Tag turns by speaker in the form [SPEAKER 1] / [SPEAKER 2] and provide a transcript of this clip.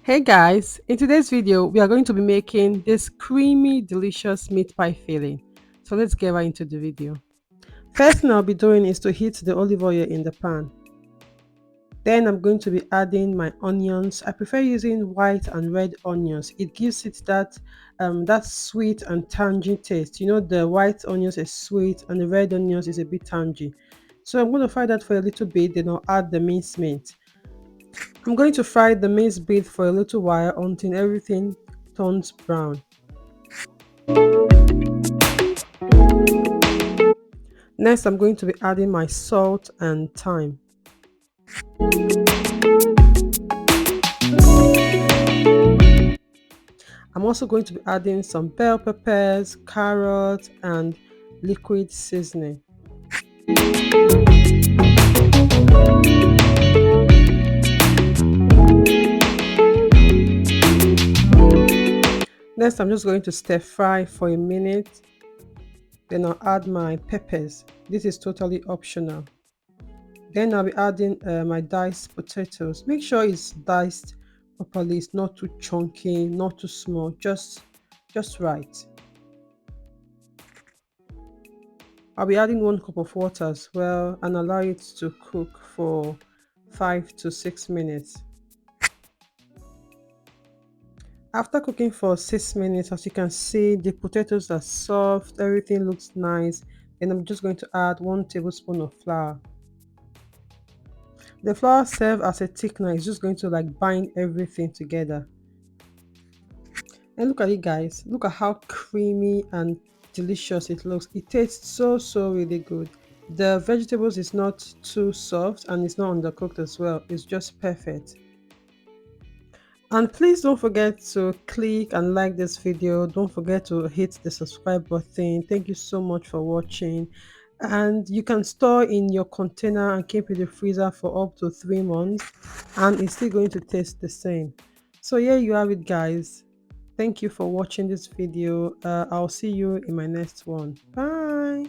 [SPEAKER 1] Hey guys, in today's video, we are going to be making this creamy, delicious meat pie filling. So let's get right into the video. First thing I'll be doing is to heat the olive oil in the pan. Then I'm going to be adding my onions. I prefer using white and red onions. It gives it that sweet and tangy taste. You know, the white onions is sweet and the red onions is a bit tangy. So I'm going to fry that for a little bit, then I'll add the minced meat. I'm going to fry the minced beef for a little while until everything turns brown. Next, I'm going to be adding my salt and thyme. I'm also going to be adding some bell peppers, carrots, and liquid seasoning. Next, I'm just going to stir fry for a minute. Then I'll add my peppers. This is totally optional. Then I'll be adding my diced potatoes. Make sure it's diced properly. It's not too chunky, not too small, just right. I'll be adding 1 cup of water as well and allow it to cook for 5 to 6 minutes. After cooking for 6 minutes, as you can see, the potatoes are soft, everything looks nice. Then I'm just going to add 1 tablespoon of flour. The flour serves as a thickener. It's just going to like bind everything together. And look at it, guys. Look at how creamy and delicious it looks. It tastes so really good. The vegetables is not too soft and it's not undercooked as well. It's just perfect. And please don't forget to click and like this video. Don't forget to hit the subscribe button. Thank you so much for watching. And you can store in your container and keep it in the freezer for up to 3 months and it's still going to taste the same. So here you have it, guys. Thank you for watching this video. I'll see you in my next one. Bye.